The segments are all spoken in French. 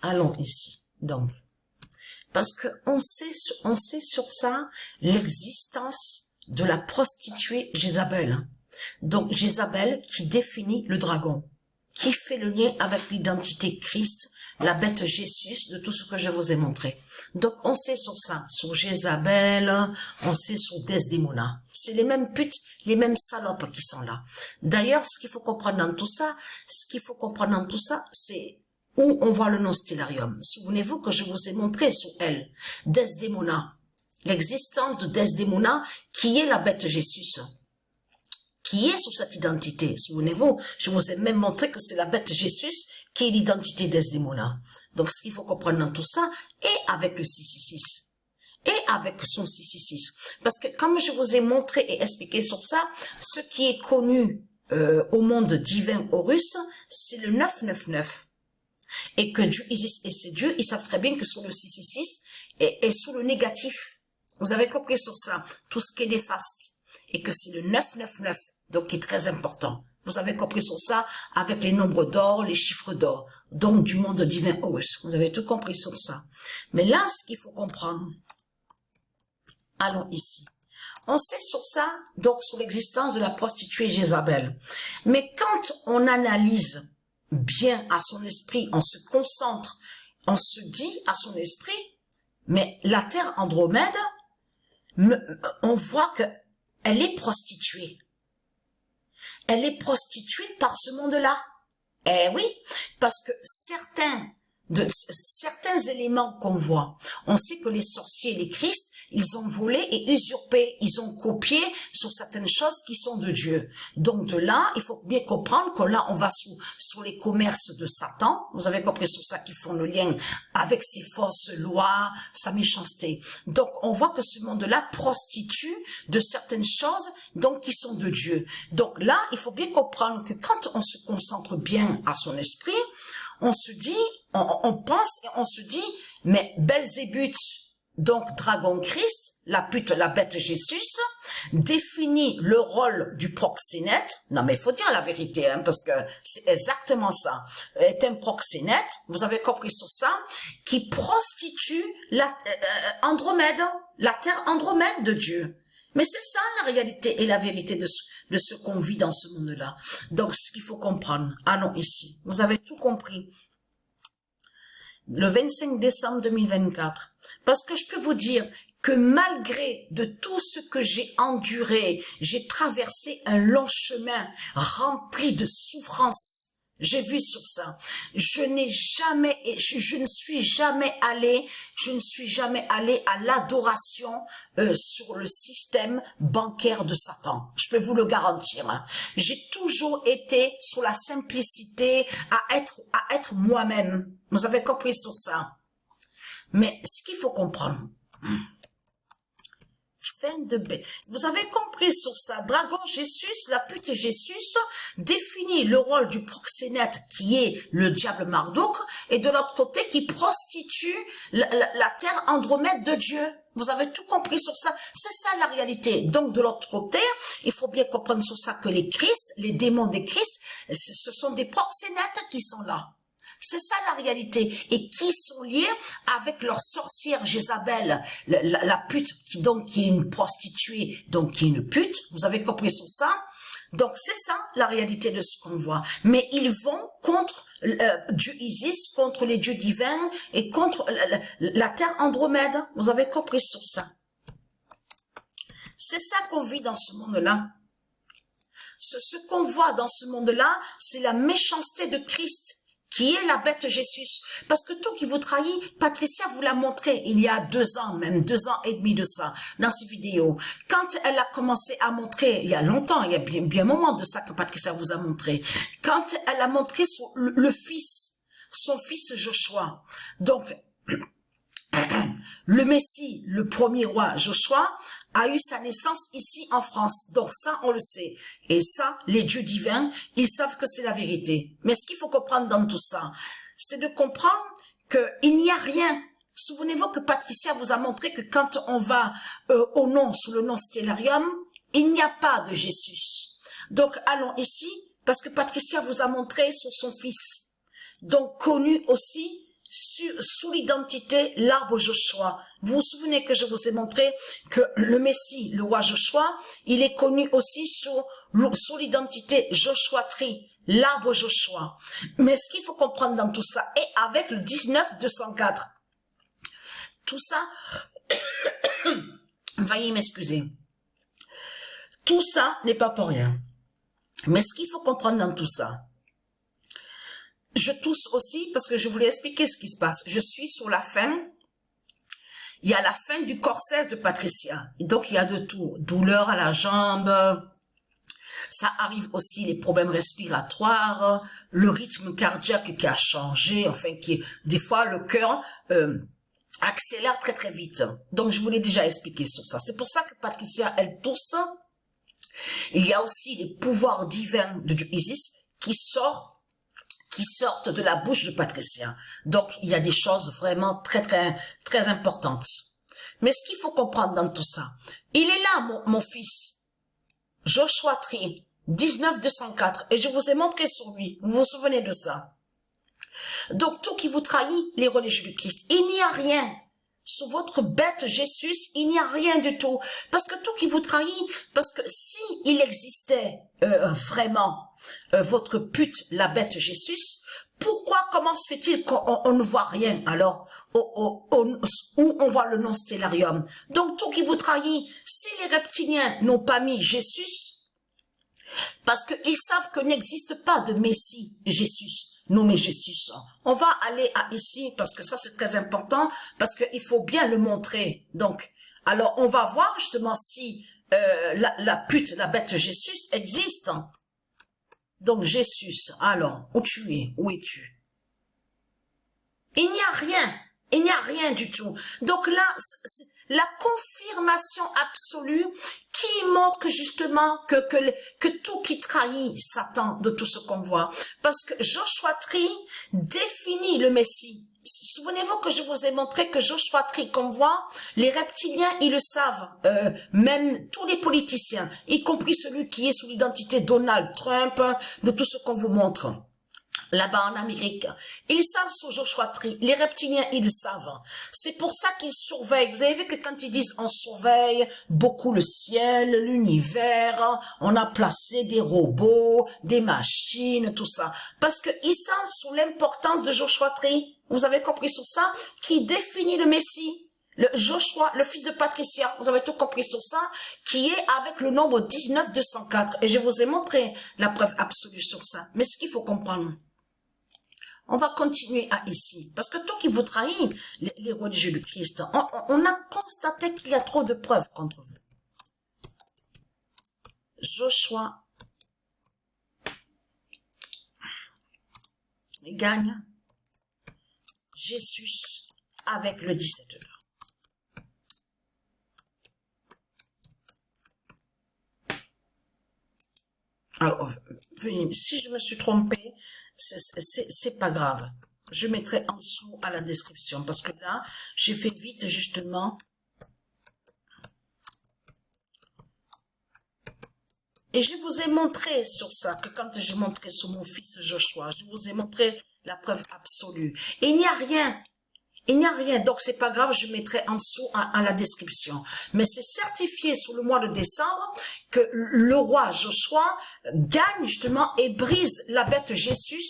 Allons ici. Donc, parce que on sait sur ça l'existence de la prostituée Jézabel. Donc, Jézabel qui définit le dragon, qui fait le lien avec l'identité Christ, la bête Jésus, de tout ce que je vous ai montré. Donc, on sait sur ça, sur Jézabel, on sait sur Desdémona. C'est les mêmes putes, les mêmes salopes qui sont là. D'ailleurs, ce qu'il faut comprendre dans tout ça, c'est où on voit le nom stellarium. Souvenez-vous que je vous ai montré sur elle, Desdémona, l'existence de Desdémona, qui est la bête Jésus, qui est sous cette identité. Souvenez-vous, je vous ai même montré que c'est la bête Jésus qui est l'identité Desdémona. Donc, ce qu'il faut comprendre dans tout ça, et avec le 666, et avec son 666. Parce que, comme je vous ai montré et expliqué sur ça, ce qui est connu au monde divin Horus, c'est le 999. Et que Dieu existe, et c'est Dieu, ils savent très bien que sur le 666 est sous le négatif. Vous avez compris sur ça, tout ce qui est néfaste. Et que c'est le 999, donc qui est très important. Vous avez compris sur ça avec les nombres d'or, les chiffres d'or, donc du monde divin Horus. Vous avez tout compris sur ça. Mais là, ce qu'il faut comprendre, allons ici. On sait sur ça, donc sur l'existence de la prostituée Jézabel. Mais quand on analyse bien à son esprit, on se concentre, on se dit à son esprit, mais la terre Andromède, on voit que elle est prostituée. Elle est prostituée par ce monde-là. Eh oui, parce que certains éléments qu'on voit, on sait que les sorciers et les Christ, ils ont volé et usurpé, ils ont copié sur certaines choses qui sont de Dieu. Donc de là, il faut bien comprendre que là, on va sur les commerces de Satan. Vous avez compris sur ça qu'ils font le lien avec ses fausses lois, sa méchanceté. Donc on voit que ce monde-là prostitue de certaines choses donc qui sont de Dieu. Donc là, il faut bien comprendre que quand on se concentre bien à son esprit, on se dit, on pense et on se dit, mais Belzébuth, donc dragon Christ, la pute, la bête Jésus, définit le rôle du proxénète. Non mais il faut dire la vérité, hein, parce que c'est exactement ça. Est un proxénète, vous avez compris sur ça, qui prostitue la Andromède, la terre Andromède de Dieu. Mais c'est ça la réalité et la vérité de ce qu'on vit dans ce monde-là. Donc ce qu'il faut comprendre, allons ici. Vous avez tout compris. Le 25 décembre 2024. Parce que je peux vous dire que malgré de tout ce que j'ai enduré, j'ai traversé un long chemin rempli de souffrances. J'ai vu sur ça. Je ne suis jamais allé à l'adoration sur le système bancaire de Satan. Je peux vous le garantir. Hein. J'ai toujours été sur la simplicité, à être moi-même. Vous avez compris sur ça. Mais ce qu'il faut comprendre, fin de B. Vous avez compris sur ça. Dragon Jésus, la pute Jésus, définit le rôle du proxénète qui est le diable Marduk et de l'autre côté qui prostitue la terre Andromède de Dieu. Vous avez tout compris sur ça. C'est ça la réalité. Donc de l'autre côté, il faut bien comprendre sur ça que les Christ, les démons des Christ, ce sont des proxénètes qui sont là. C'est ça la réalité. Et qui sont liés avec leur sorcière Jézabel, la pute, qui est une prostituée, donc qui est une pute. Vous avez compris sur ça? Donc c'est ça la réalité de ce qu'on voit. Mais ils vont contre Dieu Isis, contre les dieux divins et contre la terre Andromède. Vous avez compris sur ça? C'est ça qu'on vit dans ce monde-là. Ce qu'on voit dans ce monde-là, c'est la méchanceté de Christ, qui est la bête Jésus. Parce que tout qui vous trahit, Patricia vous l'a montré il y a 2 ans, même 2 ans et demi de ça, dans ses vidéos. Quand elle a commencé à montrer, il y a longtemps, il y a bien un moment de ça que Patricia vous a montré, quand elle a montré son fils Joshua. Donc, le Messie, le premier roi Joshua, a eu sa naissance ici en France. Donc ça, on le sait. Et ça, les dieux divins, ils savent que c'est la vérité. Mais ce qu'il faut comprendre dans tout ça, c'est de comprendre qu'il n'y a rien. Souvenez-vous que Patricia vous a montré que quand on va sous le nom Stellarium, il n'y a pas de Jésus. Donc allons ici, parce que Patricia vous a montré sur son fils. Donc connu aussi sous l'identité l'arbre Joshua. Vous vous souvenez que je vous ai montré que le Messie, le roi Joshua, il est connu aussi sous l'identité Joshua Tree, l'arbre Joshua. Mais ce qu'il faut comprendre dans tout ça, et avec le 19-204, tout ça, veuillez m'excuser, tout ça n'est pas pour rien. Mais ce qu'il faut comprendre dans tout ça, je tousse aussi parce que je voulais expliquer ce qui se passe. Je suis sur la fin. Il y a la fin du corset de Patricia. Et donc, il y a de tout. Douleur à la jambe. Ça arrive aussi les problèmes respiratoires, le rythme cardiaque qui a changé, enfin, des fois, le cœur accélère très, très vite. Donc, je vous l'ai déjà expliqué sur ça. C'est pour ça que Patricia, elle tousse. Il y a aussi les pouvoirs divins de Isis qui sortent de la bouche de Patricia. Donc, il y a des choses vraiment très, très, très importantes. Mais ce qu'il faut comprendre dans tout ça, il est là, mon fils, Joshua Tree, 19-204, et je vous ai montré sur lui. Vous vous souvenez de ça? Donc, tout qui vous trahit, les religieux du Christ, il n'y a rien. Sur votre bête Jésus, il n'y a rien du tout. Parce que tout qui vous trahit, parce que si il existait vraiment votre pute, la bête Jésus, pourquoi, comment se fait-il qu'on ne voit rien alors où on voit le nom Stellarium? Donc tout qui vous trahit, si les reptiliens n'ont pas mis Jésus, parce qu'ils savent que n'existe pas de Messie Jésus, nommé Jésus. On va aller à ici, parce que ça c'est très important, parce qu'il faut bien le montrer. Donc, alors on va voir justement si la pute, la bête Jésus existe. Donc Jésus, alors, où tu es? Où es-tu? Il n'y a rien. Il n'y a rien du tout. Donc là, la confirmation absolue qui montre que justement que tout qui trahit Satan de tout ce qu'on voit. Parce que Joshua Tree définit le Messie. Souvenez-vous que je vous ai montré que Joshua Tree qu'on voit, les reptiliens, ils le savent, même tous les politiciens, y compris celui qui est sous l'identité Donald Trump, de tout ce qu'on vous montre. Là-bas en Amérique, ils savent sur Joshua Tree, les reptiliens, ils le savent. C'est pour ça qu'ils surveillent. Vous avez vu que quand ils disent on surveille beaucoup le ciel, l'univers, on a placé des robots, des machines, tout ça. Parce qu'ils savent sur l'importance de Joshua Tree. Vous avez compris sur ça? Qui définit le Messie? Le Joshua, le fils de Patricia, vous avez tout compris sur ça, qui est avec le nombre 19-204. Et je vous ai montré la preuve absolue sur ça. Mais ce qu'il faut comprendre, on va continuer à ici. Parce que tout qui vous trahit, les religieux du Christ, on a constaté qu'il y a trop de preuves contre vous. Joshua gagne Jésus avec le 17 heures. Alors, si je me suis trompée, c'est pas grave. Je mettrai en dessous à la description parce que là, j'ai fait vite justement. Et je vous ai montré sur ça, que quand j'ai montré sur mon fils Joshua, je vous ai montré la preuve absolue. Et il n'y a rien. Il n'y a rien, donc c'est pas grave, je mettrai en dessous à la description. Mais c'est certifié sur le mois de décembre que le roi Joshua gagne justement et brise la bête Jésus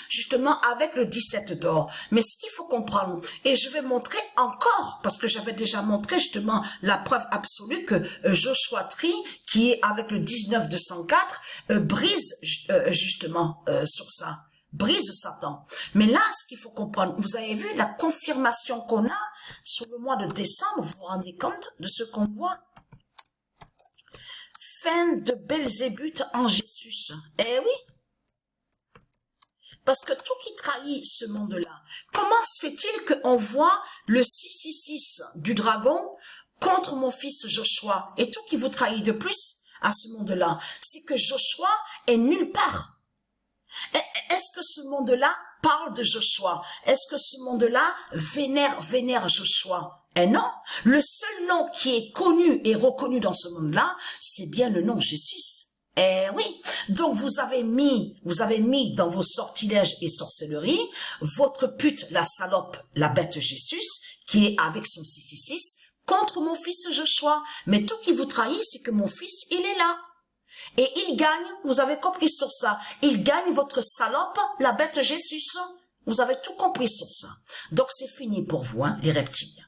justement avec le 17 d'or. Mais ce qu'il faut comprendre, et je vais montrer encore, parce que j'avais déjà montré justement la preuve absolue que Joshua Tree, qui est avec le 19-204, brise justement sur ça. Brise Satan. Mais là, ce qu'il faut comprendre, vous avez vu la confirmation qu'on a sur le mois de décembre, vous vous rendez compte de ce qu'on voit? Fin de Belzébuth en Jésus. Eh oui. Parce que tout qui trahit ce monde-là, comment se fait-il qu'on voit le 666 du dragon contre mon fils Joshua? Et tout qui vous trahit de plus à ce monde-là, c'est que Joshua est nulle part. Est-ce que ce monde-là parle de Joshua? Est-ce que ce monde-là vénère Joshua? Eh non, le seul nom qui est connu et reconnu dans ce monde-là, c'est bien le nom Jésus. Eh oui, donc vous avez mis dans vos sortilèges et sorcelleries votre pute, la salope, la bête Jésus, qui est avec son 666, contre mon fils Joshua. Mais tout qui vous trahit, c'est que mon fils, il est là. Et il gagne, vous avez compris sur ça, il gagne votre salope, la bête Jésus. Vous avez tout compris sur ça. Donc c'est fini pour vous, hein, les reptiles.